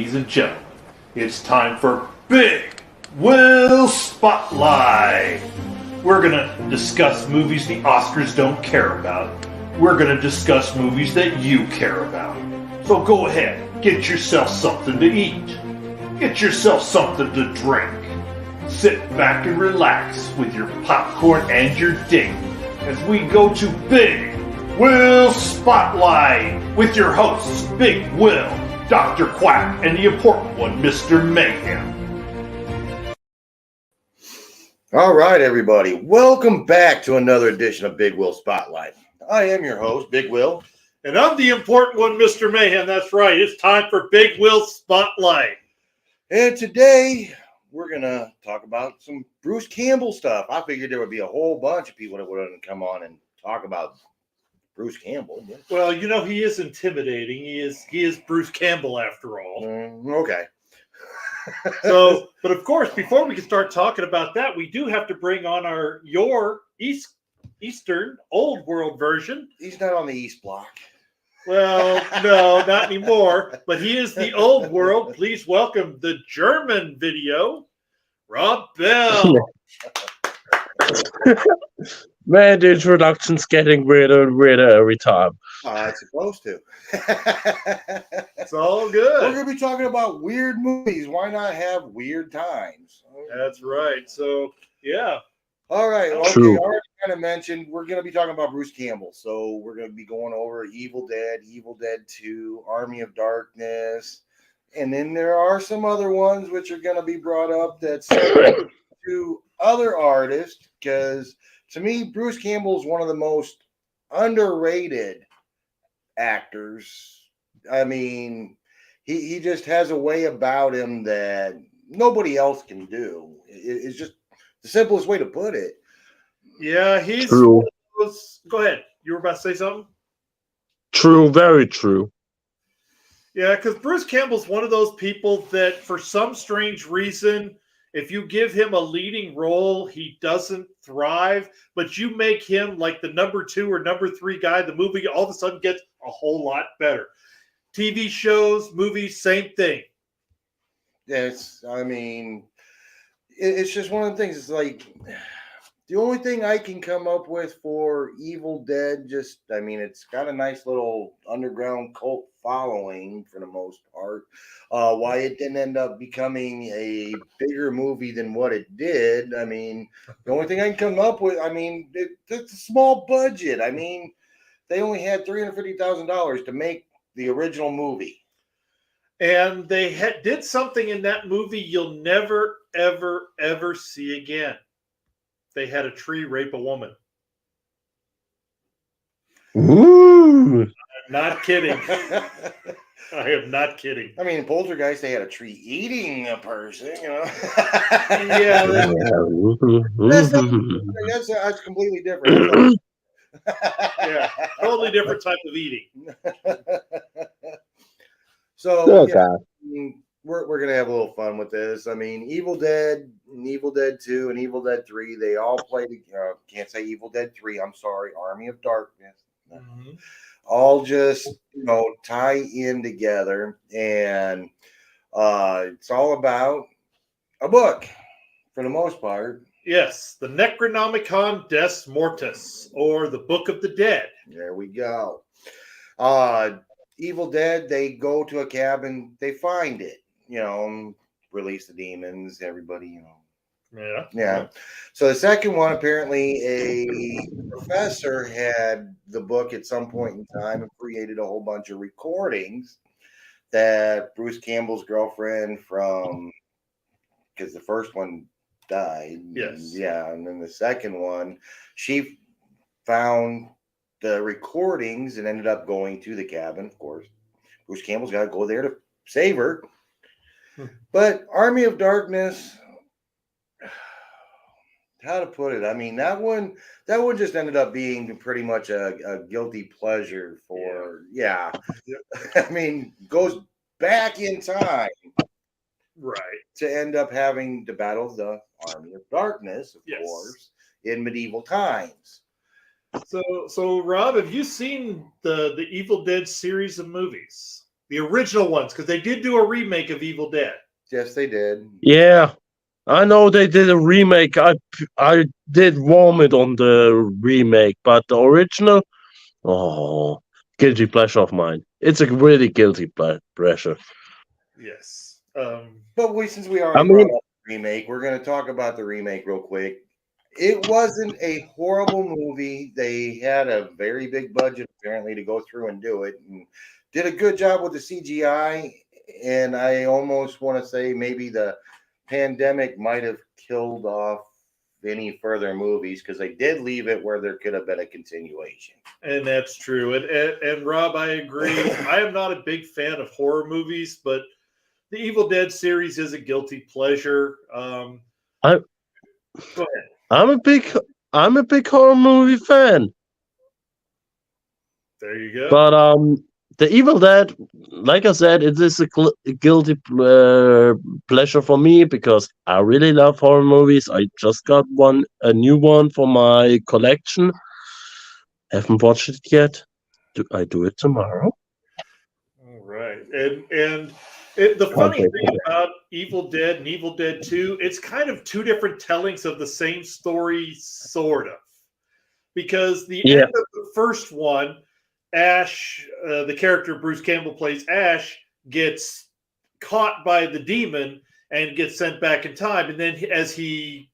ladies and gentlemen, it's time for Big Wil Spotlight. We're going to discuss movies the Oscars don't care about. We're going to discuss movies that you care about. So go ahead, get yourself something to eat. Get yourself something to drink. Sit back and relax with your popcorn and your date as we go to Big Wil Spotlight with your hosts, Big Wil, Dr. Quack, and the important one, Mr. Mayhem. All right, everybody. Welcome back to another edition of Big Wil Spotlight. I am your host, Big Wil. And I'm the important one, Mr. Mayhem. That's right. It's time for Big Wil Spotlight. And today, we're going to talk about some Bruce Campbell stuff. I figured there would be a whole bunch of people that would come on and talk about Bruce Campbell. Well, you know, he is intimidating. He is Bruce Campbell after all. Okay. So, but of course, before we can start talking about that, we do have to bring on your Eastern Old World version. He's not on the East Block. Well, no, not anymore. But he is the Old World. Please welcome the German video, Rob Bell. Man, the introduction's getting weirder and weirder every time. It's supposed to. It's all good. We're going to be talking about weird movies. Why not have weird times? That's right. So, yeah. All right. Okay. True. I already kind of mentioned we're going to be talking about Bruce Campbell. So we're going to be going over Evil Dead 2, Army of Darkness. And then there are some other ones which are going to be brought up that's to other artists, because to me, Bruce Campbell is one of the most underrated actors. I mean, he just has a way about him that nobody else can do. It's just the simplest way to put it. Yeah, he's True. Go ahead. You were about to say something? True, very true. Yeah, because Bruce Campbell's one of those people that for some strange reason, if you give him a leading role, he doesn't thrive. But you make him like the number 2 or number 3 guy, the movie all of a sudden gets a whole lot better. TV shows, movies, same thing. It's just one of the things. It's like the only thing I can come up with for Evil Dead, it's got a nice little underground cult following for the most part. Why it didn't end up becoming a bigger movie than what it did. I mean, the only thing I can come up with, it's a small budget. I mean, they only had $350,000 to make the original movie. And they did something in that movie you'll never, ever, ever see again. They had a tree rape a woman. Ooh. I'm not kidding. I am not kidding. I mean, Poltergeist, they had a tree eating a person, you know. Yeah. That's completely different. Yeah, totally different type of eating. So, we're going to have a little fun with this. I mean, Evil Dead, and Evil Dead 2, and Evil Dead 3, they all play together. Can't say Evil Dead 3, I'm sorry, Army of Darkness. Mm-hmm. All just, tie in together. And it's all about a book, for the most part. Yes, the Necronomicon Des Mortis, or the Book of the Dead. There we go. Evil Dead, they go to a cabin, they find it, release the demons, everybody, Yeah. So the second one, apparently a professor had the book at some point in time and created a whole bunch of recordings that Bruce Campbell's girlfriend because the first one died. Yes. Yeah. And then the second one, she found the recordings and ended up going to the cabin. Of course, Bruce Campbell's got to go there to save her. But Army of Darkness, how to put it? I mean, that one just ended up being pretty much a guilty pleasure for, yeah. I mean, goes back in time. Right. To end up having to battle the Army of Darkness, of course, in medieval times. So Rob, have you seen the Evil Dead series of movies? The original ones, because they did do a remake of Evil Dead. Yes, they did. Yeah, I know they did a remake. I did vomit on the remake, but the original, oh, guilty pleasure of mine. It's a really guilty pleasure. Yes. But since we I already mean, brought up the remake, we're going to talk about the remake real quick. It wasn't a horrible movie. They had a very big budget, apparently, to go through and do it, and did a good job with the CGI. And I almost want to say maybe the pandemic might have killed off any further movies because they did leave it where there could have been a continuation. And that's true. And Rob, I agree. I am not a big fan of horror movies, but the Evil Dead series is a guilty pleasure. I, Go ahead. I'm a big horror movie fan. There you go. But the Evil Dead, like I said, it is a guilty pleasure for me because I really love horror movies. I just got a new one for my collection. Haven't watched it yet. I do it tomorrow? All right. And the funny thing about Evil Dead and Evil Dead 2, it's kind of two different tellings of the same story, sort of. Because the end of the first one, Ash, the character Bruce Campbell plays Ash, gets caught by the demon and gets sent back in time. And then as he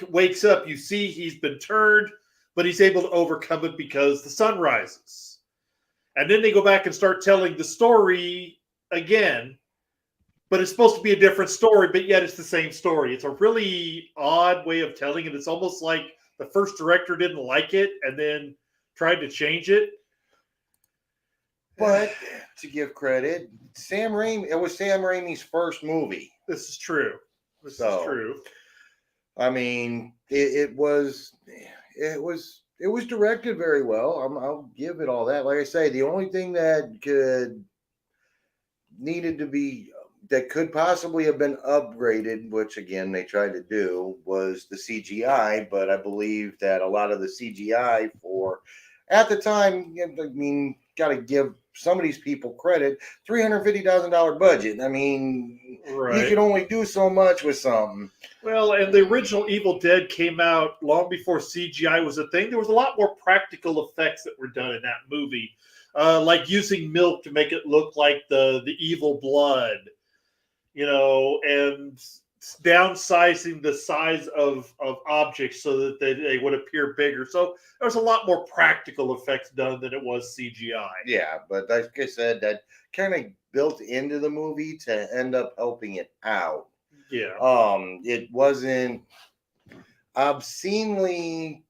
wakes up, you see he's been turned, but he's able to overcome it because the sun rises. And then they go back and start telling the story again, but it's supposed to be a different story, but yet it's the same story. It's a really odd way of telling it. It's almost like the first director didn't like it and then tried to change it. But to give credit, it was Sam Raimi's first movie. This is true. This is true. I mean, it was directed very well. I'll give it all that. Like I say, the only thing that could possibly have been upgraded, which again they tried to do, was the CGI. But I believe that a lot of the CGI at the time, I mean, got to give some of these people credit. $350,000 budget. I mean, You can only do so much with something. Well, and the original Evil Dead came out long before CGI was a thing. There was a lot more practical effects that were done in that movie, like using milk to make it look like the evil blood, and downsizing the size of objects so that they would appear bigger. So there was a lot more practical effects done than it was CGI. Yeah, but like I said, that kind of built into the movie to end up helping it out. Yeah. It wasn't obscenely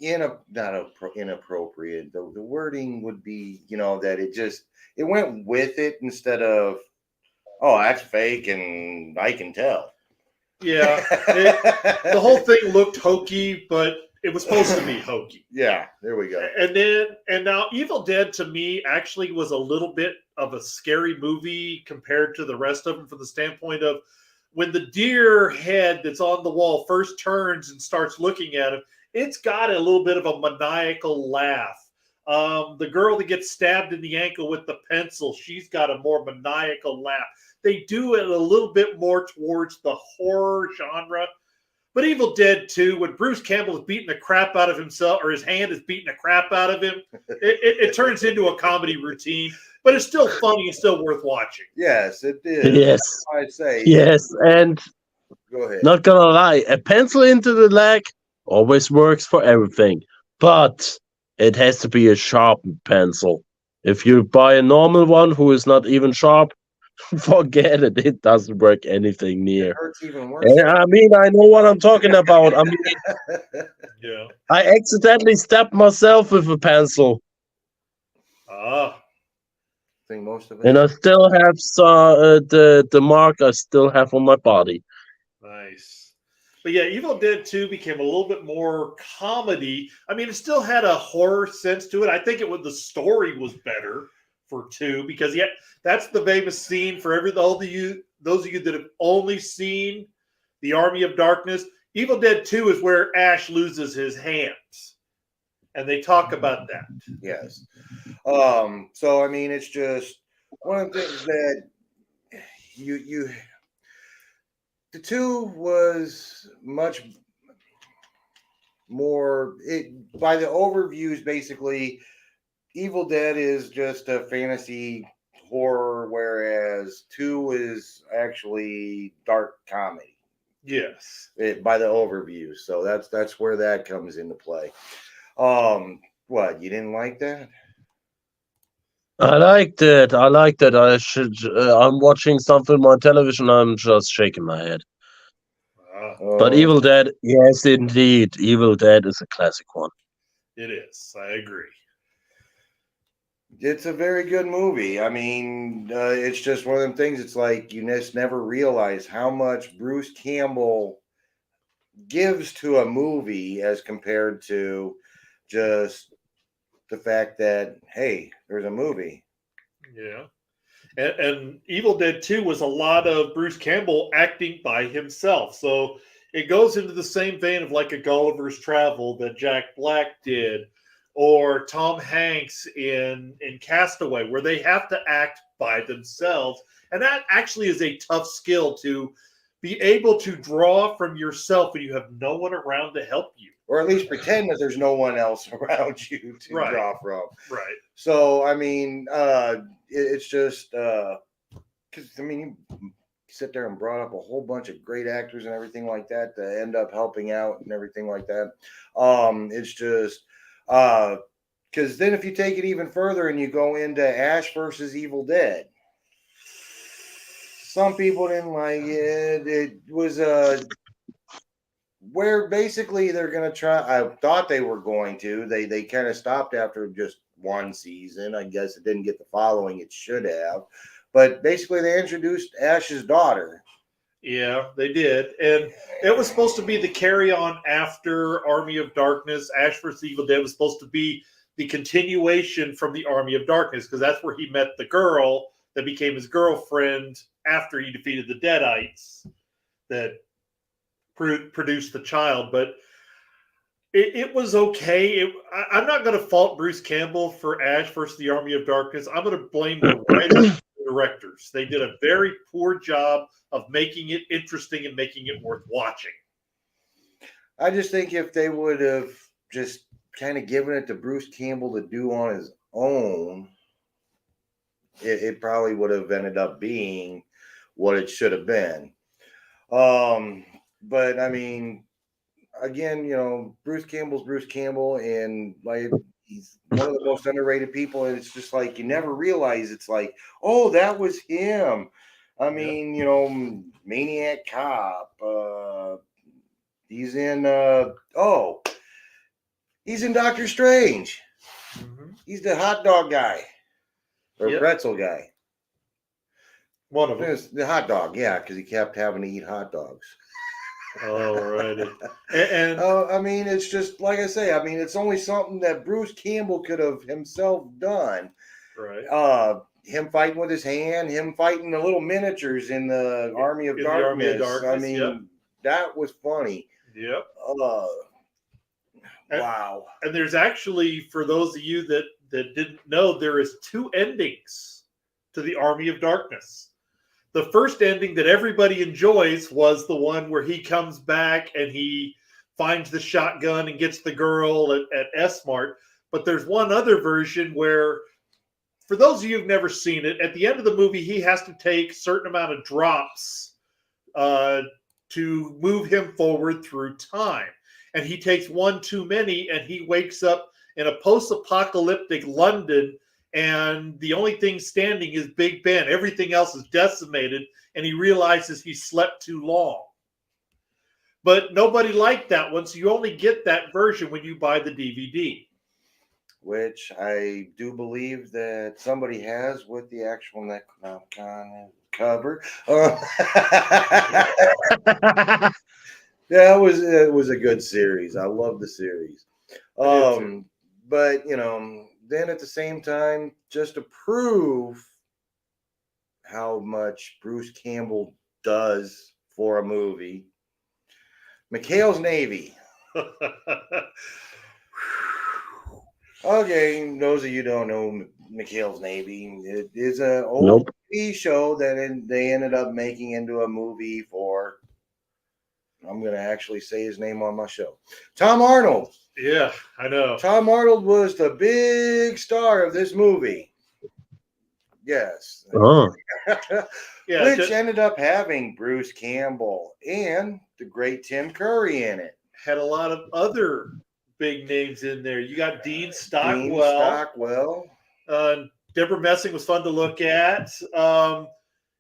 inappropriate. The wording would be, that it went with it instead of, oh, that's fake and I can tell. Yeah. The whole thing looked hokey, but it was supposed to be hokey. Yeah, there we go. And now Evil Dead to me actually was a little bit of a scary movie compared to the rest of them from the standpoint of when the deer head that's on the wall first turns and starts looking at him, it's got a little bit of a maniacal laugh. The girl that gets stabbed in the ankle with the pencil, she's got a more maniacal laugh. They do it a little bit more towards the horror genre. But Evil Dead 2, when Bruce Campbell is beating the crap out of himself, or his hand is beating the crap out of him, it turns into a comedy routine. But it's still funny and still worth watching. Yes, it is. Yes. I'd say. Yes, and go ahead. Not gonna lie, a pencil into the leg always works for everything. But it has to be a sharpened pencil. If you buy a normal one who is not even sharp, forget it. It doesn't work anything near. It hurts even worse. And I mean, I know what I'm talking about. I mean, yeah. I accidentally stabbed myself with a pencil. I think most of it. And I still have the mark I still have on my body. Nice. But yeah, Evil Dead 2 became a little bit more comedy. I mean, it still had a horror sense to it. I think the story was better for 2 because that's the famous scene for those of you that have only seen The Army of Darkness. Evil Dead 2 is where Ash loses his hands. And they talk about that. Yes. So I mean, it's just one of the things that you the two was much more by the overviews. Basically, Evil Dead is just a fantasy horror, whereas 2 is actually dark comedy. Yes. By the overview, so that's where that comes into play. What, you didn't like that? I liked it. I liked it. I should. I'm watching something on television. I'm just shaking my head. But Oh, Evil Dead, yes, indeed, Evil Dead is a classic one. It is. I agree. it's a very good movie. I mean, it's just one of them things. It's like you just never realize how much Bruce Campbell gives to a movie as compared to just the fact that, hey, there's a movie. Yeah. And Evil Dead 2 was a lot of Bruce Campbell acting by himself. So it goes into the same vein of like a Gulliver's Travel that Jack Black did, or Tom Hanks in Castaway, where they have to act by themselves. And that actually is a tough skill, to be able to draw from yourself when you have no one around to help you. Or at least pretend that there's no one else around you to Right. draw from. Right. So, I mean, it's just because, I mean, you sit there and brought up a whole bunch of great actors and everything like that to end up helping out and everything like that. It's just because then if you take it even further and you go into Ash versus Evil Dead, some people didn't like it. It was where basically they're going to try. I thought they were going to. They kind of stopped after just one season. I guess it didn't get the following it should have. But basically, they introduced Ash's daughter. Yeah, they did. And it was supposed to be the carry on after Army of Darkness. Ash vs. Evil Dead was supposed to be the continuation from the Army of Darkness, because that's where he met the girl that became his girlfriend after he defeated the Deadites that produced the child. But it was okay. I'm not going to fault Bruce Campbell for Ash versus the Army of Darkness. I'm going to blame the writers, directors. They did a very poor job of making it interesting and making it worth watching. I just think if they would have just kind of given it to Bruce Campbell to do on his own, it probably would have ended up being what it should have been. But I mean, again, you know, Bruce Campbell's Bruce Campbell, and like he's one of the most underrated people. And it's just like you never realize it's like, oh, that was him. I mean, you know, Maniac Cop. He's in. He's in Doctor Strange. Mm-hmm. He's the hot dog guy or pretzel guy. One of them. The hot dog, yeah, because he kept having to eat hot dogs. Alrighty. And I mean, it's just like I say. I mean, it's only something that Bruce Campbell could have himself done. Right. Him fighting with his hand, him fighting the little miniatures in the Army of Darkness. Army of Darkness. I mean, that was funny. Yep. Wow. And there's actually, for those of you that didn't know, there is 2 endings to the Army of Darkness. The first ending that everybody enjoys was the one where he comes back and he finds the shotgun and gets the girl at S-Mart. But there's one other version where, for those of you who've never seen it, at the end of the movie, he has to take a certain amount of drops to move him forward through time. And he takes one too many, and he wakes up in a post-apocalyptic London, and the only thing standing is Big Ben. Everything else is decimated, and he realizes he slept too long. But nobody liked that one, so you only get that version when you buy the DVD. Which I do believe that somebody has with the actual Necronomicon cover. Yeah, it was a good series. I love the series. But you know, then at the same time, just to prove how much Bruce Campbell does for a movie, McHale's Navy. Okay, those of you who don't know, McHale's Navy. It is an old Nope. TV show that they ended up making into a movie for. I'm going to actually say his name on my show. Tom Arnold. Yeah, I know. Tom Arnold was the big star of this movie. Yes. Oh. Yeah, Which ended up having Bruce Campbell and the great Tim Curry in it. had a lot of other big names in there. You got Dean Stockwell. Dean Stockwell. Deborah Messing was fun to look at.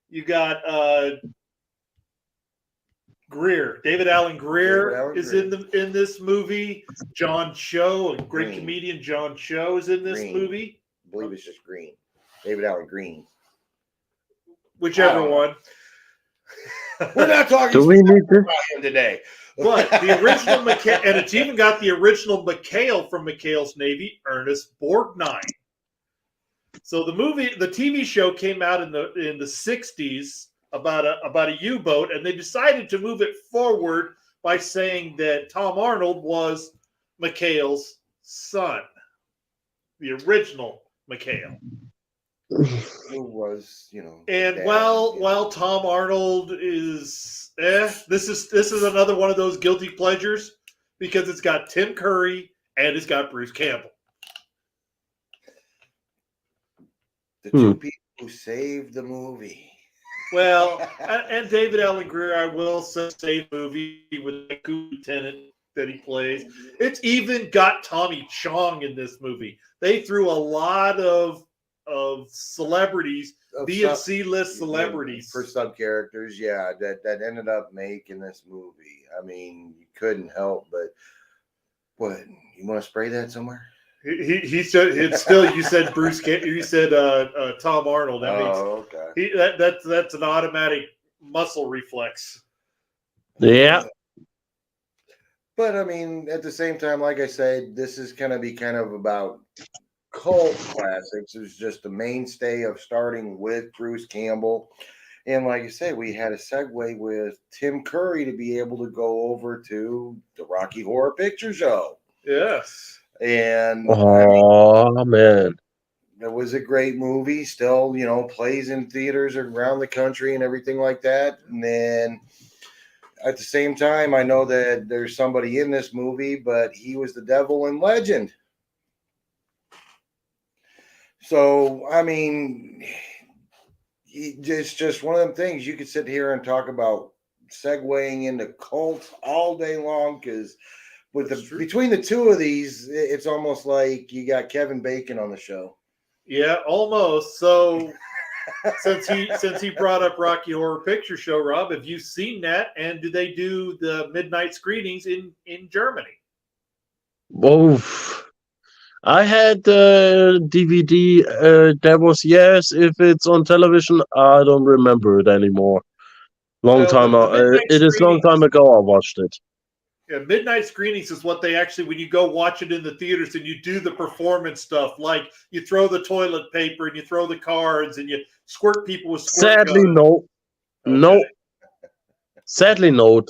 You got Greer. David Allen Greer is in this movie. John Cho, a great comedian, John Cho, is in this movie. I believe it's just Green. David Allen Green. Whichever one. We're not talking Do we need this? about him today. But the original McHale, and it's even got the original McHale from McHale's Navy, Ernest Borgnine. So the TV show came out in the 60s about a U-boat, and they decided to move it forward by saying that Tom Arnold was McHale's son, the original McHale. Who was, and while Tom Arnold is this is another one of those guilty pleasures because it's got Tim Curry and it's got Bruce Campbell. The two people who saved the movie. Well, and David Allen Greer, I will say, saved the movie with the lieutenant that he plays. It's even got Tommy Chong in this movie. They threw a lot of celebrities, B and C list celebrities for sub characters, that ended up making this movie. I mean, you couldn't help but what? You want to spray that somewhere? He said it's still. You said Bruce. You said Tom Arnold. That means okay. That's an automatic muscle reflex. Yeah. But I mean, at the same time, like I said, this is going to be kind of about cult classics. It's just the mainstay of starting with Bruce Campbell. And like I said, we had a segue with Tim Curry to be able to go over to the Rocky Horror Picture Show. Yes. And man, it was a great movie. Still, plays in theaters around the country and everything like that. And then at the same time, I know that there's somebody in this movie, but he was the devil in Legend. So, I mean, it's just one of them things you could sit here and talk about segueing into cults all day long because between the two of these, it's almost like you got Kevin Bacon on the show. Yeah, almost. So since he brought up Rocky Horror Picture Show, Rob, have you seen that? And do they do the midnight screenings in Germany? Oh, I had the DVD. That was yes. If it's on television, I don't remember it anymore. It is long time ago. I watched it. Yeah, midnight screenings is what they actually, when you go watch it in the theaters and you do the performance stuff, like you throw the toilet paper and you throw the cards and you squirt people with squirt Sadly, guns. no. Okay. No. Sadly, no.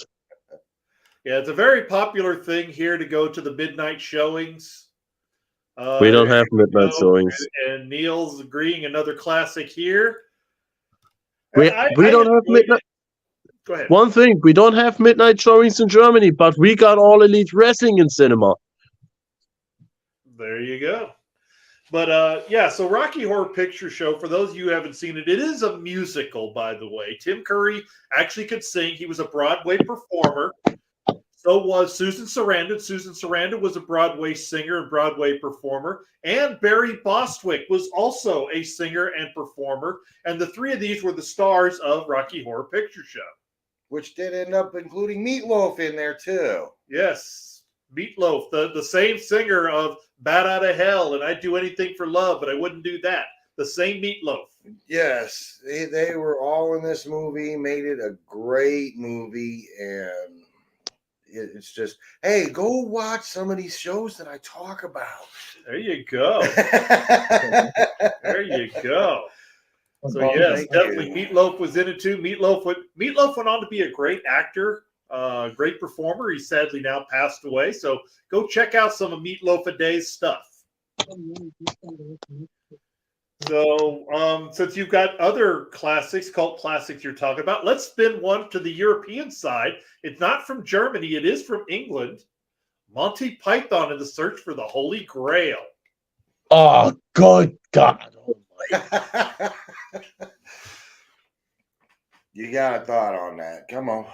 Yeah, it's a very popular thing here to go to the midnight showings. We don't have midnight showings. And Neil's agreeing, another classic here. We don't have midnight. Go ahead. One thing, we don't have midnight showings in Germany, but we got All Elite Wrestling in cinema. There you go. But so Rocky Horror Picture Show, for those of you who haven't seen it, it is a musical, by the way. Tim Curry actually could sing. He was a Broadway performer. So was Susan Sarandon. Susan Sarandon was a Broadway singer and Broadway performer. And Barry Bostwick was also a singer and performer. And the three of these were the stars of Rocky Horror Picture Show. Which did end up including Meatloaf in there, too. Yes. Meatloaf, the same singer of Bat Out of Hell and I'd Do Anything for Love, but I wouldn't do that. The same Meatloaf. Yes. They were all in this movie, made it a great movie, and it's just, hey, go watch some of these shows that I talk about. There you go. There you go. So yes, definitely Meatloaf was in it too. Meatloaf went on to be a great actor, great performer. He's sadly now passed away. So go check out some of Meatloaf a Day's stuff. So, since you've got other classics, cult classics you're talking about, let's spin one to the European side. It's not from Germany, it is from England. Monty Python and the Search for the Holy Grail. Oh, good God. Oh, my. You got a thought on that? Come on.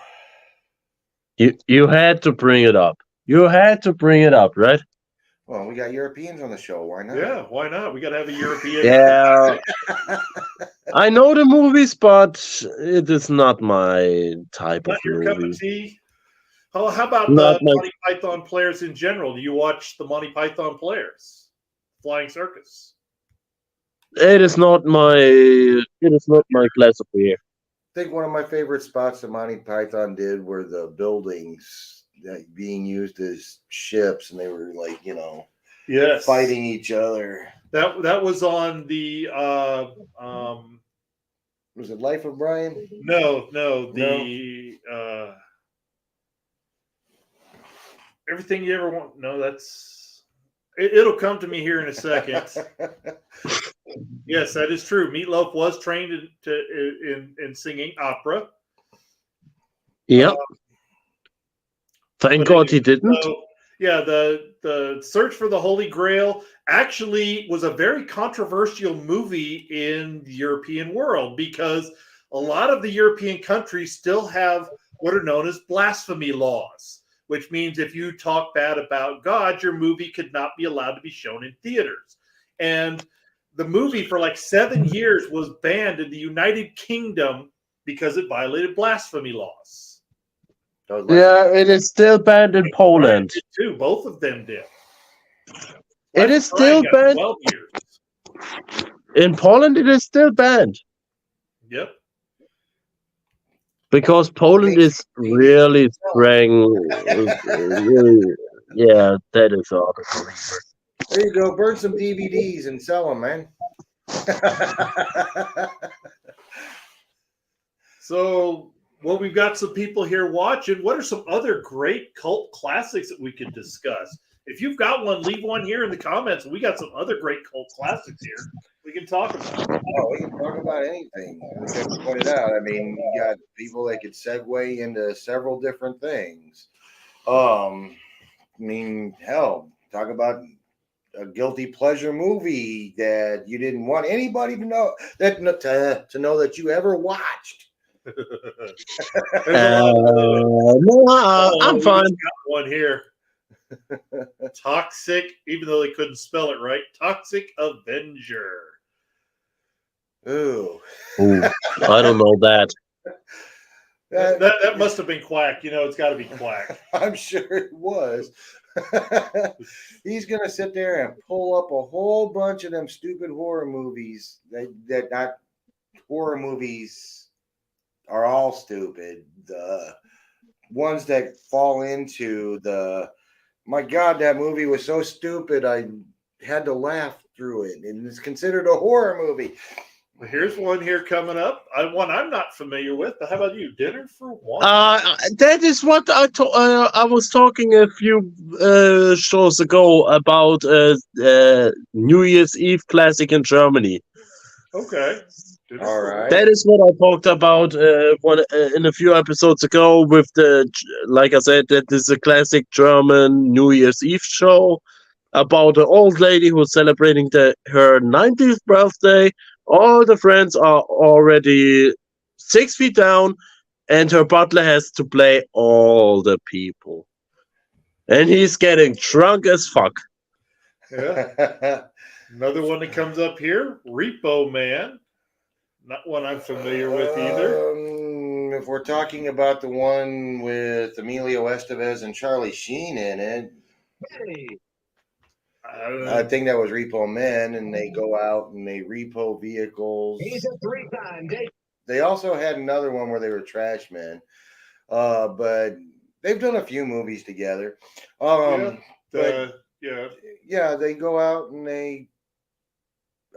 You had to bring it up. You had to bring it up, right? Well, we got Europeans on the show. Why not? Yeah, why not? We got to have a European. Yeah. I know the movies, but it is not my type Not of your cup of movie. tea. Oh, how about Not the my. Monty Python players in general? Do you watch the Monty Python players? Flying Circus. It is not my. It is not my class of beer. I think one of my favorite spots that Monty Python did were the buildings that being used as ships, and they were like, Yes, fighting each other. That was on the Was it Life of Brian? no the Everything You Ever Want. No, that's it'll come to me here in a second. Yes, that is true. Meatloaf was trained in singing opera. Yep. Thank God he didn't. So, yeah, the Search for the Holy Grail actually was a very controversial movie in the European world because a lot of the European countries still have what are known as blasphemy laws, which means if you talk bad about God, your movie could not be allowed to be shown in theaters. And the movie for like 7 years was banned in the United Kingdom because it violated blasphemy laws. Yeah, it is still banned in Poland. Did too. Both of them did. It is still banned. 12 years. In Poland, it is still banned. Yep. Because Poland is really strong. Yeah, that is all. There you go. Burn some DVDs and sell them, man. So, well, we've got some people here watching. What are some other great cult classics that we could discuss? If you've got one, leave one here in the comments. We got some other great cult classics here we can talk about. Oh, we can talk about anything. As I pointed out, I mean, you got people that could segue into several different things. I mean, hell, talk about a guilty pleasure movie that you didn't want anybody to know to know that you ever watched. No, I'm fine. Got one here. Toxic, even though they couldn't spell it right. Toxic Avenger. Ooh. I don't know that. That must have been Quack. It's got to be Quack. I'm sure it was. He's gonna sit there and pull up a whole bunch of them stupid horror movies that not horror movies are all stupid. The ones that fall into my God, that movie was so stupid I had to laugh through it, and it's considered a horror movie. Well, here's one here coming up. One I'm not familiar with, but how about you? Dinner for One? That is what I was talking a few shows ago about New Year's Eve classic in Germany. Okay. All right. That is what I talked about in a few episodes ago with like I said, that is a classic German New Year's Eve show about an old lady who's celebrating her 90th birthday. All the friends are already 6 feet down, and her butler has to play all the people. And he's getting drunk as fuck. Yeah. Another one that comes up here, Repo Man. Not one I'm familiar with either. If we're talking about the one with Emilio Estevez and Charlie Sheen in it, I think that was Repo Men, and they go out and they repo vehicles. He's a 3-time date. They also had another one where they were trash men, but they've done a few movies together. They go out and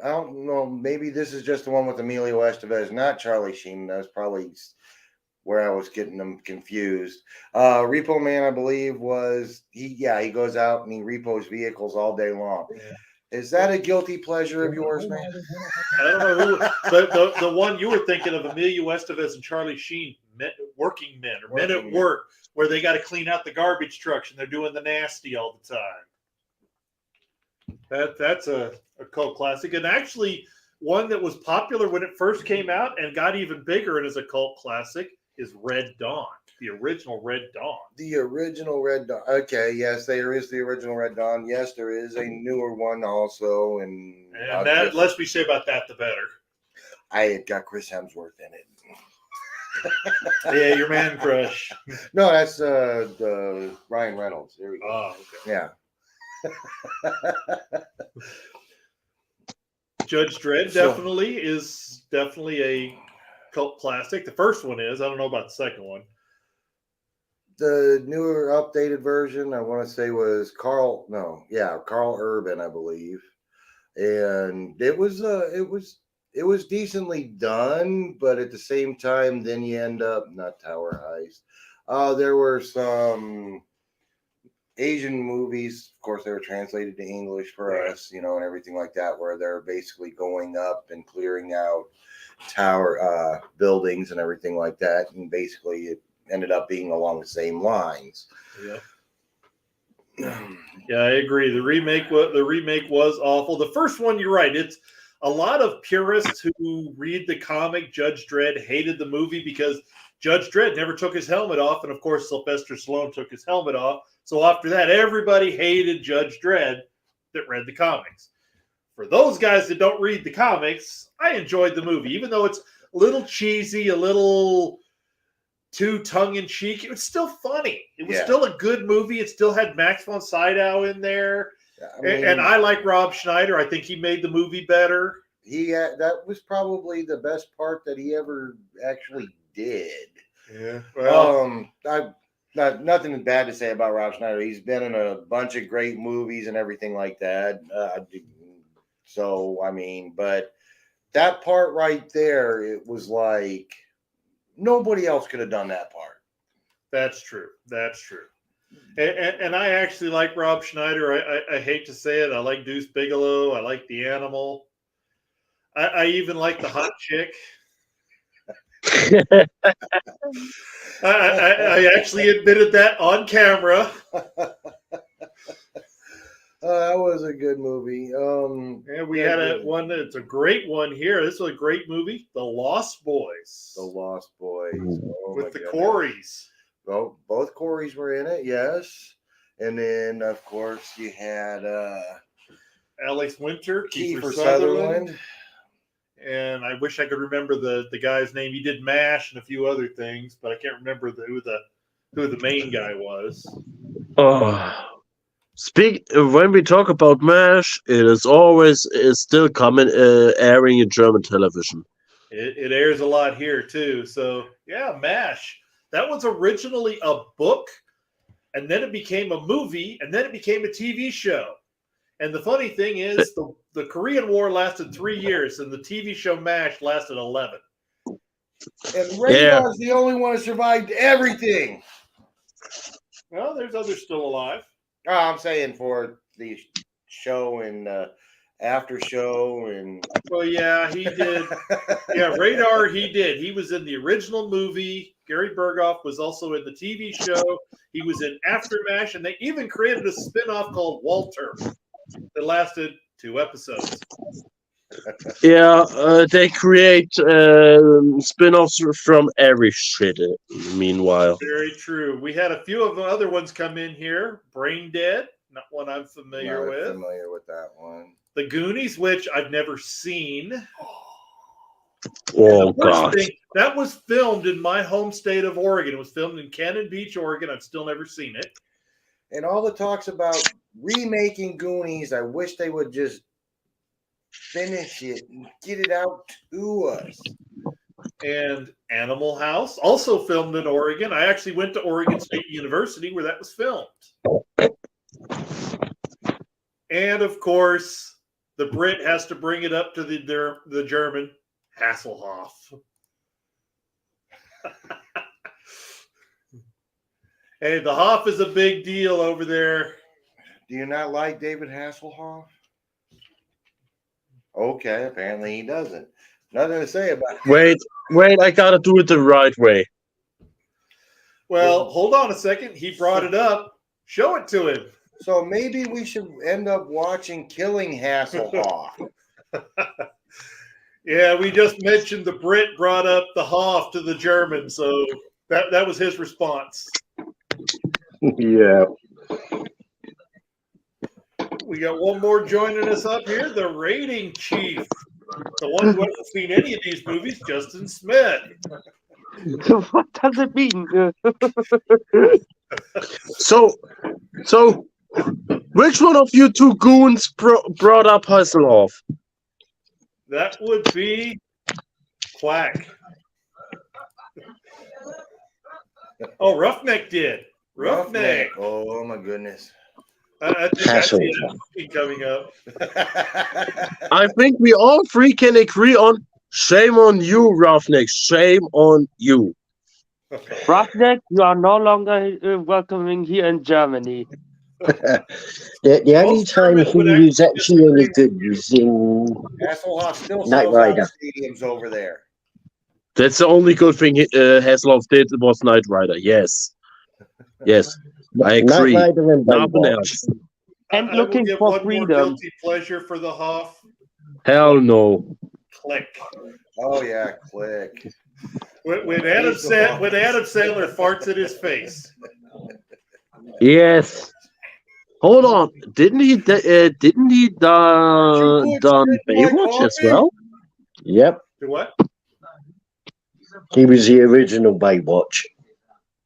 I don't know, maybe this is just the one with Emilio Estevez, not Charlie Sheen. That's probably where I was getting them confused. Repo Man, I believe, was he goes out and he repos vehicles all day long. Yeah. Is that a guilty pleasure of yours, man? I don't know who, the one you were thinking of, Emilio Estevez and Charlie Sheen, Working Men or Men at Work, where they got to clean out the garbage trucks and they're doing the nasty all the time. That's a cult classic, and actually one that was popular when it first came out and got even bigger and is a cult classic is Red Dawn, the original Red Dawn. The original Red Dawn. Okay, yes, there is the original Red Dawn. Yes, there is a newer one also, and that less we say about that, the better. It got Chris Hemsworth in it. Yeah, your man crush. No, that's the Ryan Reynolds. There we go. Oh, okay. Yeah. Judge Dredd is definitely a cult classic. The first one is. I don't know about the second one. The newer, updated version, I want to say, was Carl Urban, I believe, and it was decently done, but at the same time, then you end up not Tower Heist. There were some Asian movies, of course, they were translated to English for us, and everything like that, where they're basically going up and clearing out tower buildings and everything like that, and basically it ended up being along the same lines. Yeah, I agree. The remake was awful. The first one, you're right. It's a lot of purists who read the comic Judge Dredd hated the movie because Judge Dredd never took his helmet off, and of course Sylvester Stallone took his helmet off. So after that, everybody hated Judge Dredd that read the comics. For those guys that don't read the comics, I enjoyed the movie, even though it's a little cheesy, a little too tongue-in-cheek. It was still funny. It was still a good movie. It still had Max von Sydow in there. And I like Rob Schneider. I think he made the movie better. That was probably the best part that he ever actually did. Yeah. Well, nothing bad to say about Rob Schneider. He's been in a bunch of great movies and everything like that. But that part right there, it was like nobody else could have done that part. That's true. And I actually like Rob Schneider. I hate to say it. I like Deuce Bigelow. I like The Animal. I even like the hot chick. I actually admitted that on camera. That was a good movie. And we had it's a great one here. This was a great movie, The Lost Boys. The Lost Boys. With the Coreys. Well, both Coreys were in it, yes. And then, of course, you had Alex Winter, Kiefer Sutherland. And I wish I could remember the guy's name. He did MASH and a few other things, but I can't remember who the main guy was. When we talk about MASH, it is still coming airing in German television. It airs a lot here too. So yeah, MASH. That was originally a book, and then it became a movie, and then it became a TV show. And the funny thing is, the Korean War lasted 3 years, and the TV show MASH lasted 11. And Radar's the only one who survived everything. Well, there's others still alive. Oh, I'm saying for the show and after show and. Well, yeah, he did. Yeah, Radar, he did. He was in the original movie. Gary Berghoff was also in the TV show. He was in After MASH, and they even created a spinoff called Walter that lasted 2 episodes. Yeah, they create spin-offs from every shit. Meanwhile, very true. We had a few of the other ones come in here. Brain Dead, not one I'm familiar with. Familiar with that one. The Goonies, which I've never seen. Oh God! That was filmed in my home state of Oregon. It was filmed in Cannon Beach, Oregon. I've still never seen it. And all the talks about remaking Goonies, I wish they would just finish it and get it out to us. And Animal House, also filmed in Oregon. I actually went to Oregon State University where that was filmed. And of course, the Brit has to bring it up to the German, Hasselhoff. Hey, the Hoff is a big deal over there. Do you not like David Hasselhoff? Okay, apparently he doesn't. Nothing to say about it. Wait, I gotta do it the right way. Well, hold on a second. He brought it up. Show it to him. So maybe we should end up watching Killing Hasselhoff. Yeah, we just mentioned the Brit brought up the Hoff to the German, so that was his response. Yeah. We got one more joining us up here, the rating chief. The one who hasn't seen any of these movies, Justin Smith. What does it mean? So, which one of you two goons brought up Hasselhoff? That would be Quack. Oh, Roughneck did. Roughneck. Oh my goodness. I think that's the movie coming up. I think we all three can agree on shame on you, Roughneck. Shame on you. Roughneck, you are no longer welcoming here in Germany. The only time he was actually any good was in Hasselhoff still Knight sells Rider. out stadiums over there. That's the only good thing Hasselhoff did was Knight Rider. Yes. Yes. I agree. Knight Rider and Nothing Baywatch. else. And I will looking give for one more freedom. guilty pleasure for the Hoff. Hell no. Click. Oh yeah, click. When Adam Sandler farts in his face. Yes. Hold on. Didn't he done Baywatch as well? Yep, Do what? he was the original Baywatch.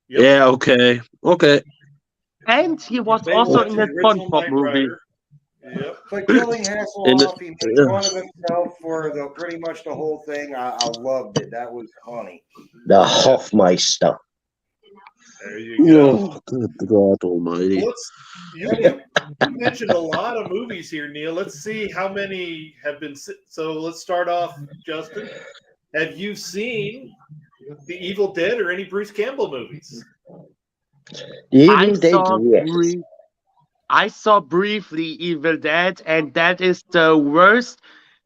Yep. Yeah, okay. Okay. And he was Baywatch, also in the that original SpongeBob Knight movie. Rider. Yep. But Killing In Hasselhoff, the- he made fun of himself for pretty much the whole thing. I loved it. That was funny. The Hoffmeister. There you go. Oh, good God Almighty. Well, you mentioned a lot of movies here, Neil. Let's see how many have been. So let's start off, Justin. Have you seen The Evil Dead or any Bruce Campbell movies? You did, yes. I saw briefly Evil Dead, and that is the worst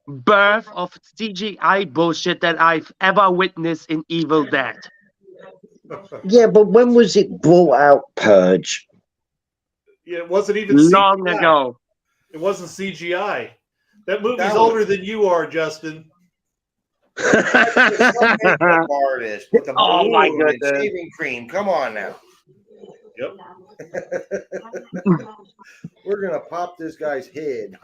birth of CGI bullshit that I've ever witnessed in Evil Dead. Yeah, but when was it brought out, Purge? Yeah, it wasn't even Long CGI. ago. It wasn't CGI. That movie's That was- older than you are, Justin. Some makeup artist with the Oh, my balloon and goodness. shaving cream. Come on now. Yep. We're gonna pop this guy's head.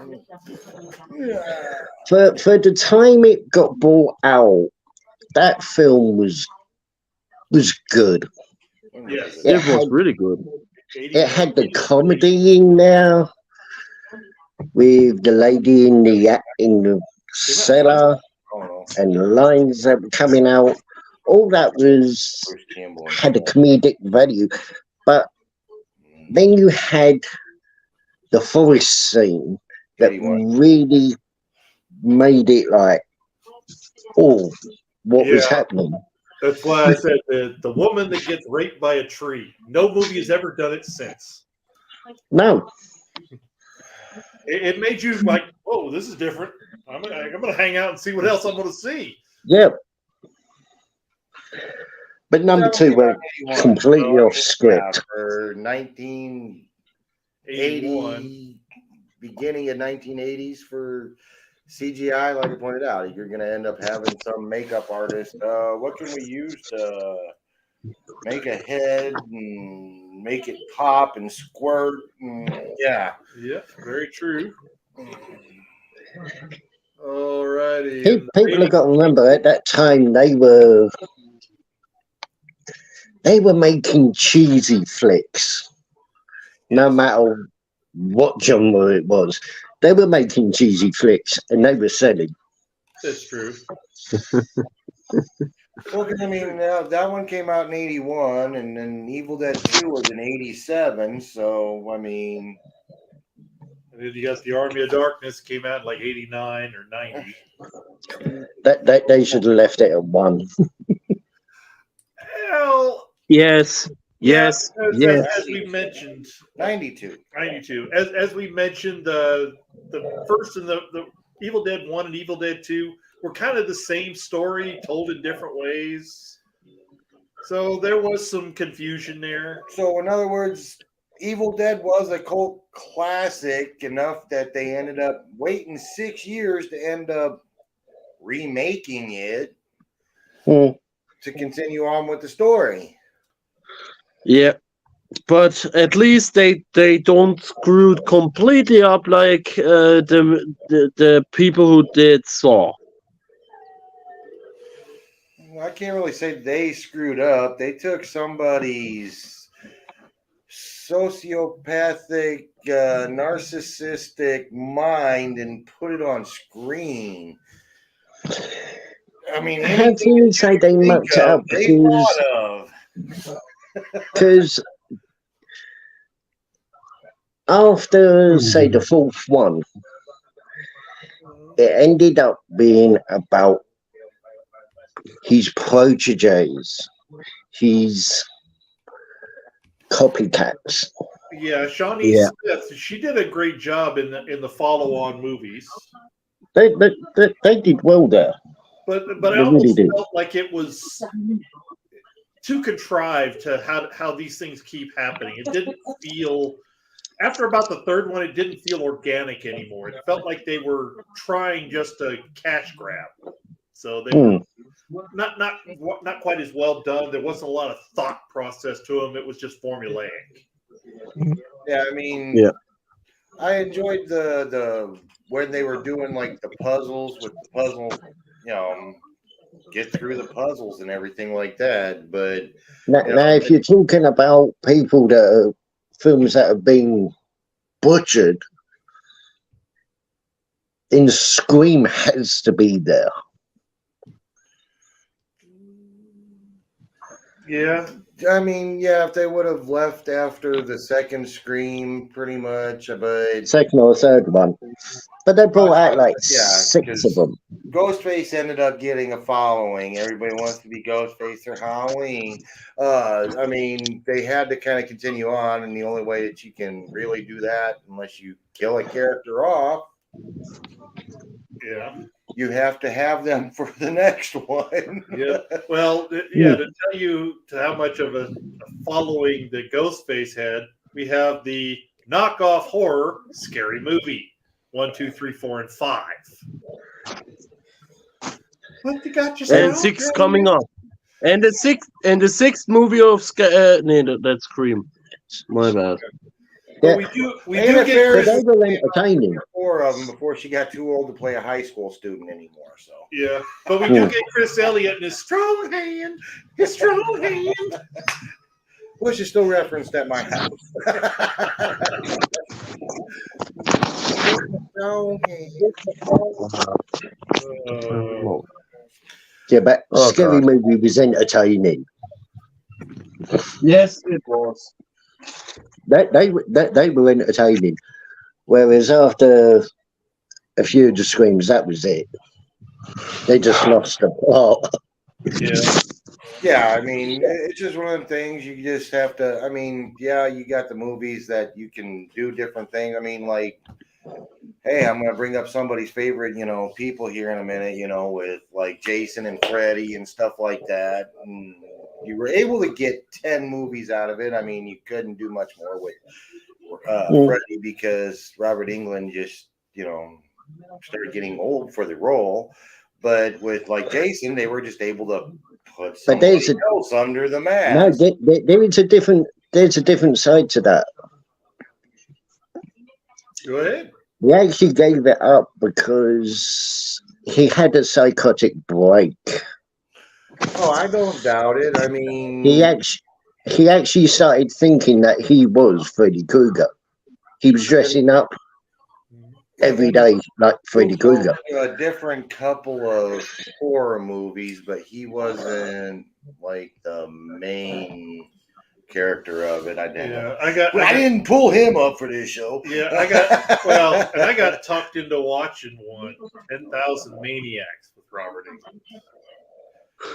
For the time it got brought out, that film was good. Yes. It It was really good. It had the comedy in there with the lady in the cellar Oh no. and the lines that were coming out. All that was Bruce Campbell. had a comedic value, but then you had the forest scene that really made it like, oh, what was Yeah. happening? That's why I said the woman that gets raped by a tree. No movie has ever done it since. No, It made you like, whoa, this is different. I'm gonna hang out and see what else I'm gonna see. yeah. But number two went completely off script. For 1980, beginning of 1980s for CGI, like I pointed out, you're going to end up having some makeup artist. What can we use to make a head and make it pop and squirt? Yeah. Yeah, very true. Alrighty. People have got to remember at that time they were making cheesy flicks. No matter what genre it was, they were making cheesy flicks and they were selling. That's true. Well, 'cause, I mean, that one came out in 81, and then Evil Dead 2 was in 87. So, I mean, And then you got the Army of Darkness came out in like 89 or 90. That they should have left it at 1. Well, Yes. Yes. Yes. As we mentioned, 92. 92. As we mentioned, the first and the Evil Dead 1 and Evil Dead 2 were kind of the same story told in different ways. So there was some confusion there. So, in other words, Evil Dead was a cult classic enough that they ended up waiting 6 years to end up remaking it to continue on with the story. Yeah, but at least they don't screw it completely up like the people who did Saw. I can't really say they screwed up. They took somebody's sociopathic, narcissistic mind and put it on screen. I mean, how can you say they mucked it up? Because after, say, the fourth one, it ended up being about his proteges, his copycats. Yeah, Shawnee Smith, she did a great job in the follow-on movies. They did well there. But I almost felt like it was too contrived to how these things keep happening. It didn't feel, after about the third one, it didn't feel organic anymore. It felt like they were trying just to cash grab. So they were not quite as well done. There wasn't a lot of thought process to them. It was just formulaic. Yeah, I mean, I enjoyed the when they were doing like the puzzles with the puzzle, get through the puzzles and everything like that. But now if you're talking about people that are films that have been butchered, in Scream has to be there. Yeah. I mean, if they would have left after the second Scream, pretty much, but second or third one. But they brought out like 6 of them. Ghostface ended up getting a following. Everybody wants to be Ghostface or Halloween. I mean, they had to kind of continue on, and the only way that you can really do that, unless you kill a character off, you have to have them for the next one. Well, to tell you how much of a following the Ghostface had, we have the knockoff horror Scary Movie 1, 2, 3, 4, and 5. What you got yourself? And 6 coming up. And the sixth movie of that's Scream. My bad. Yeah. We do get they were entertaining. 4 of them before she got too old to play a high school student anymore. So but we do get Chris Elliott and his strong hand, which is still referenced at my house. But Scary Movie was entertaining. Yes, it was. They were entertaining. Whereas after a few of the Screams, that was it. They just lost the plot. Yeah, I mean, it's just one of them things you just have to. I mean, you got the movies that you can do different things. I mean, like, hey, I'm going to bring up somebody's favorite, people here in a minute, with like Jason and Freddy and stuff like that. And you were able to get 10 movies out of it. I mean, you couldn't do much more with Freddy because Robert Englund just, started getting old for the role. But with like Jason, they were just able to put somebody else under the mask. No, there's a different side to that. Go ahead. He actually gave it up because he had a psychotic break. Oh, I don't doubt it. I mean, he actually started thinking that he was Freddy Krueger. He was dressing up every day like Freddy Krueger. A different couple of horror movies, but he wasn't like the main character of it. I didn't pull him up for this show. I got talked into watching 10,000 Maniacs with Robert Englund.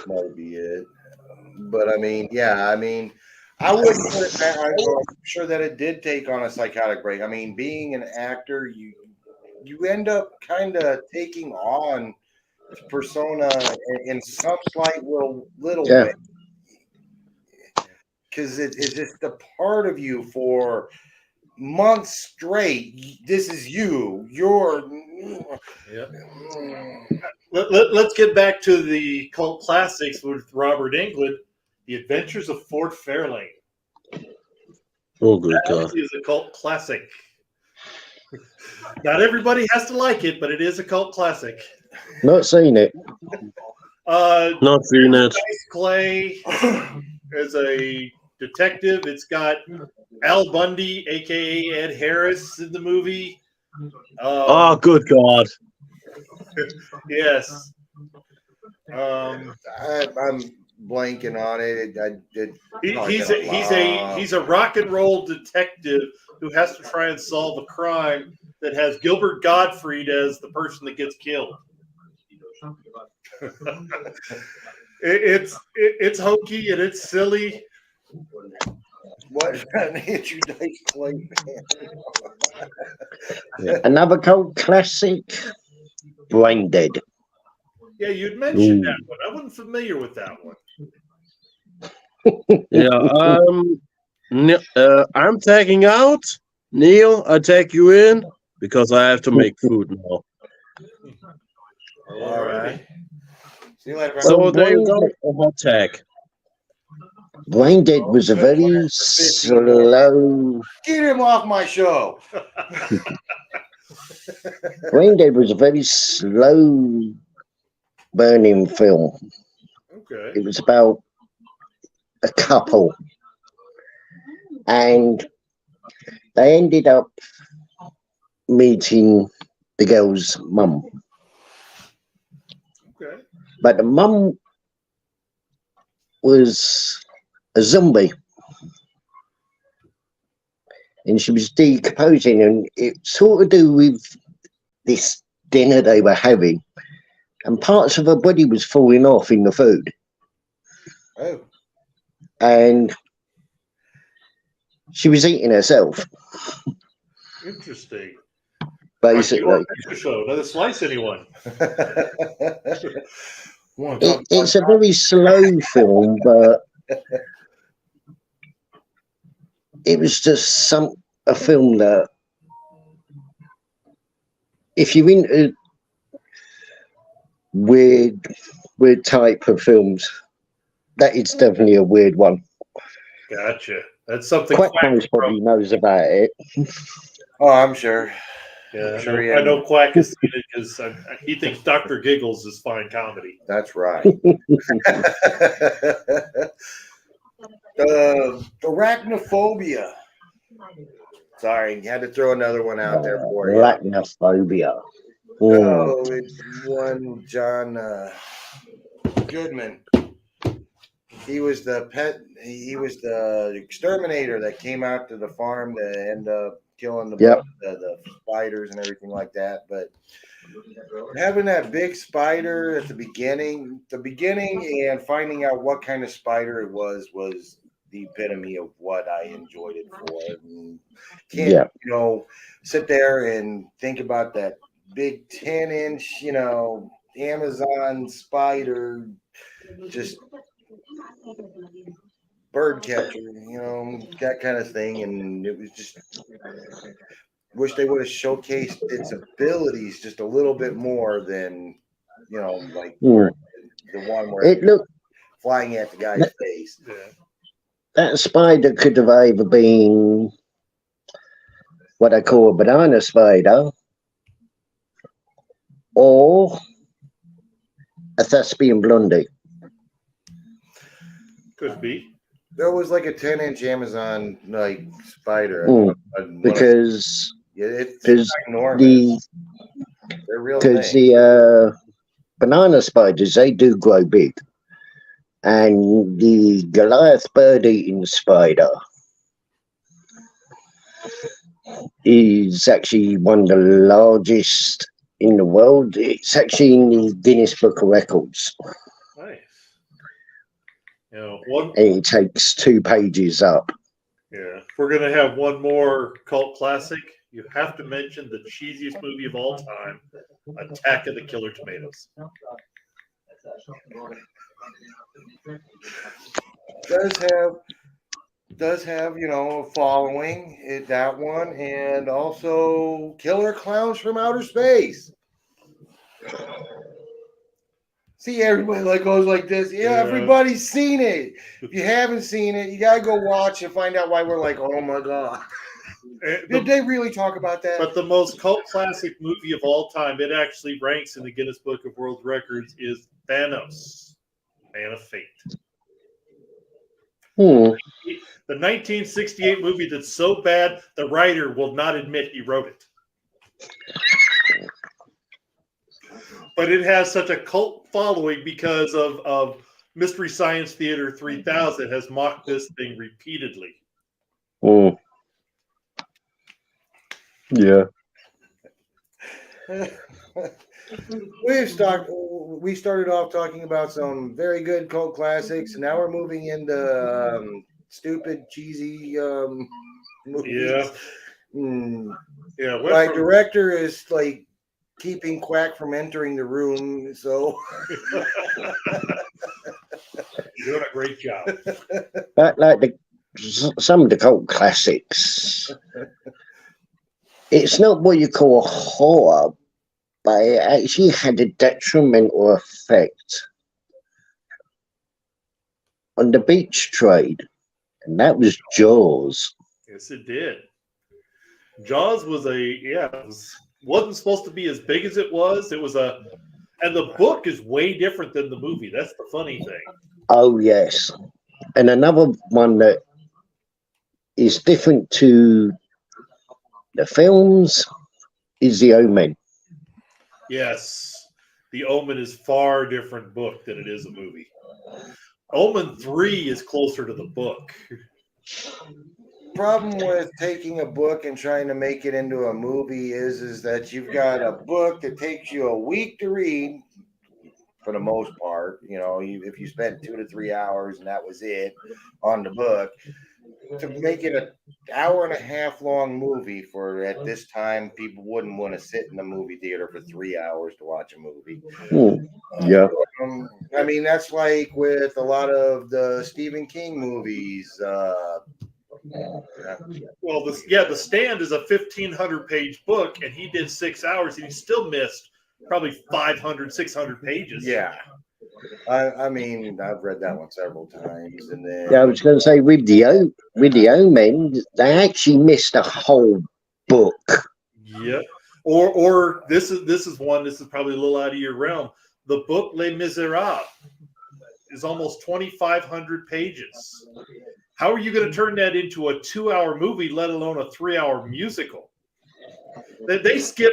Might be it. But I mean, I wouldn't put it back. I'm sure that it did take on a psychotic break. I mean, being an actor, you end up kind of taking on persona in some slight little way, because it's just a part of you for months straight. This is you. You're. Yeah. Let's get back to the cult classics with Robert Englund, The Adventures of Ford Fairlane. Oh, good God. That is a cult classic. Not everybody has to like it, but it is a cult classic. Not seen it. Not seen it. Dice Clay as a detective. It's got Al Bundy, a.k.a. Ed Harris, in the movie. Oh, good God. Yes. I'm blanking on it. He's a rock and roll detective who has to try and solve a crime that has Gilbert Gottfried as the person that gets killed. It's hokey and it's silly. What hit you, Dice Clay? Another cult classic, Brain Dead. Yeah, you'd mentioned that one. I wasn't familiar with that one. I'm tagging out. Neil, I tag you in because I have to make food now. All right. See you later. So there you go. A hot tag. Brain Dead was a very slow. Get him off my show. Brain Dead was a very slow burning film. Okay. It was about a couple, and they ended up meeting the girl's mum. Okay. But the mum was a zombie, and she was decomposing, and it sort of do with this dinner they were having, and parts of her body was falling off in the food. Oh. And she was eating herself, Interesting. basically. Show another slice, anyone? It's a very slow film, but it was just a film that, if you're into weird type of films, that is definitely a weird one. Gotcha. That's something. Quack probably knows about it. Oh, I'm sure. Yeah, Sure I know Quack has seen it because he thinks Dr. Giggles is fine comedy. That's right. Arachnophobia. Sorry, had to throw another one out there for you. Arachnophobia. Oh, it's one John Goodman. He was the exterminator that came out to the farm to end up killing the spiders and everything like that. But having that big spider at the beginning and finding out what kind of spider it was the epitome of what I enjoyed it for. And sit there and think about that big 10-inch, Amazon spider, just bird catcher, that kind of thing. And it was just, wish they would have showcased its abilities just a little bit more than, the one where it looked flying at the guy's face. Yeah. That spider could have either been what I call a banana spider or a thespian blondie. Could be. There was like a 10-inch Amazon spider. Because it's enormous. They're real things. The banana spiders, they do grow big. And the Goliath bird-eating spider is actually one of the largest in the world. It's actually in the Guinness Book of Records. Nice. And it takes 2 pages up. Yeah. If we're going to have one more cult classic, you have to mention the cheesiest movie of all time, Attack of the Killer Tomatoes. Does have a following, that one, and also Killer Clowns from Outer Space. See, everybody goes like this. Yeah, everybody's seen it. If you haven't seen it, you gotta go watch and find out why we're like, oh my god. Did they really talk about that? But the most cult classic movie of all time, it actually ranks in the Guinness Book of World Records, is Thanos, Man of Fate. The 1968 movie that's so bad, the writer will not admit he wrote it. But it has such a cult following because of Mystery Science Theater 3000 has mocked this thing repeatedly. Oh. Yeah. We started off talking about some very good cult classics, and now we're moving into stupid, cheesy movies. Yeah. My director is like keeping Quack from entering the room, so you're doing a great job. But like some of the cult classics, it's not what you call horror, but it actually had a detrimental effect on the beach trade, and that was Jaws. Yes, it did. Jaws was wasn't supposed to be as big as it was. And the book is way different than the movie. That's the funny thing. Oh yes, and another one that is different to the films is The Omen. Yes, The Omen is far different book than it is a movie. Omen 3 is closer to the book. Problem with taking a book and trying to make it into a movie is that you've got a book that takes you a week to read, for the most part. If you spent 2 to 3 hours and that was it on the book, to make it an hour and a half long movie at this time, people wouldn't want to sit in the movie theater for 3 hours to watch a movie. Yeah. I mean, that's like with a lot of the Stephen King movies. Well, The Stand is a 1,500-page book, and he did 6 hours, and he still missed probably 500, 600 pages. Yeah. I mean, I've read that one several times, and then I was going to say with the Omen, they actually missed a whole book. Yep. Or this is one. This is probably a little out of your realm. The book Les Miserables is almost 2,500 pages. How are you going to turn that into a 2-hour movie, let alone a 3-hour musical? They skip.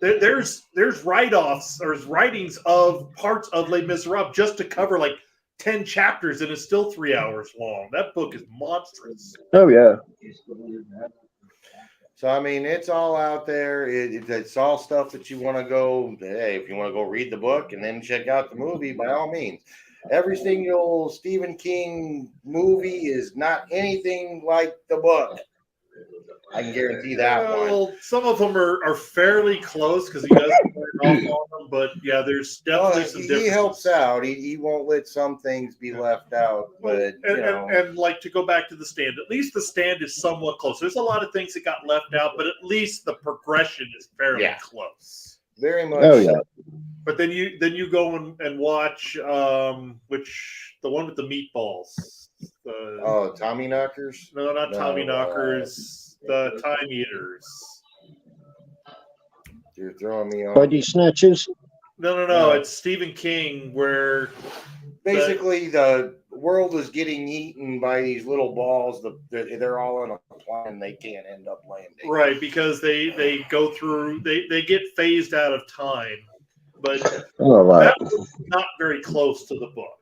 There's write-offs or writings of parts of Les Miserables just to cover like 10 chapters, and it's still 3 hours long. That book is monstrous. Oh yeah. So I mean, it's all out there. It's all stuff that you want to go. Hey, if you want to go read the book and then check out the movie, by all means. Every single Stephen King movie is not anything like the book. I can guarantee that one. Some of them are fairly close because he does turn off on them, but yeah, there's definitely some differences. He helps out. He won't let some things be left out. But and like to go back to The Stand, at least The Stand is somewhat close. There's a lot of things that got left out, but at least the progression is fairly close. Very much. Oh yeah. But then you go and watch the one with the meatballs. Tommy Knockers? No, not Tommy Knockers. The Time Eaters. You're throwing me off. Body Snatchers? No. It's Stephen King, where basically the world is getting eaten by these little balls. They're all on a plane. They can't end up landing. Right, because they go through. They get phased out of time. But that was not very close to the book.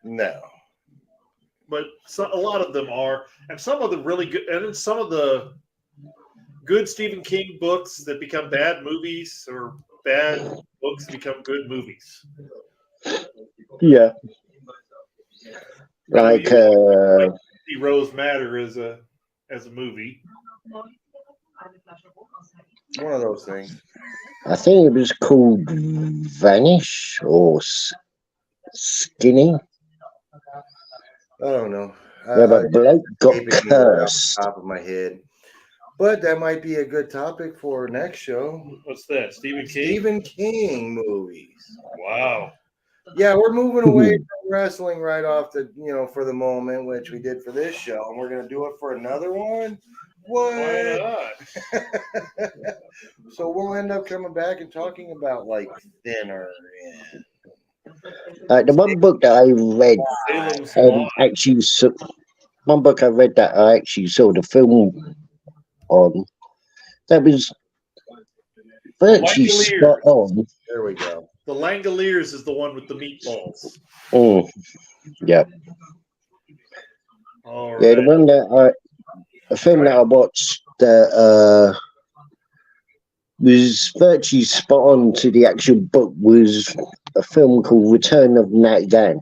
No. But a lot of them are, and some of the really good, and then some of the good Stephen King books that become bad movies, or bad books become good movies. Yeah. Like Rose Matter as a movie. One of those things. I think it was called Vanish or Skinny. I don't know. Where the bloke got Escaping me right off the cursed. top of my head. But that might be a good topic for next show. What's that? Stephen King? Stephen King movies. Wow. Yeah, we're moving away from wrestling right off the, for the moment, which we did for this show, and we're gonna do it for another one. What? Why not? So we'll end up coming back and talking about like Thinner The one book that I read Salem's and Lot. actually one book I read that I actually saw the film on, that was virtually spot on. There we go. The Langoliers is the one with the meatballs. Yeah. All Yeah, right. the one that the film that I watched was virtually spot on to the actual book was a film called Return of Nat Gang.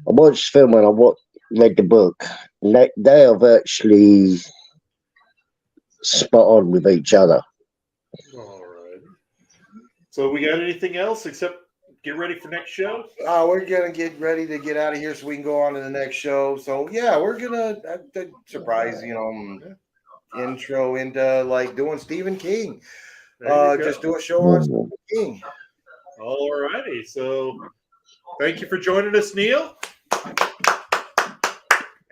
I watched the film and I read the book. They are virtually spot on with each other. All right. So we got anything else except get ready for next show? We're gonna get ready to get out of here so we can go on to the next show. So yeah, we're gonna surprise, intro into like doing Stephen King. Just do a show on Stephen King. All righty. So thank you for joining us, Neil.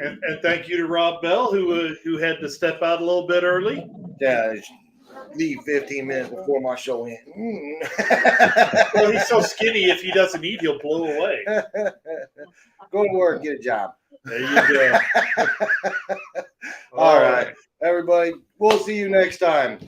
And thank you to Rob Bell, who had to step out a little bit early. Yeah, leave 15 minutes before my show ends. Well, he's so skinny, if he doesn't eat, he'll blow away. Go to work, get a job. There you go. All right, everybody. We'll see you next time.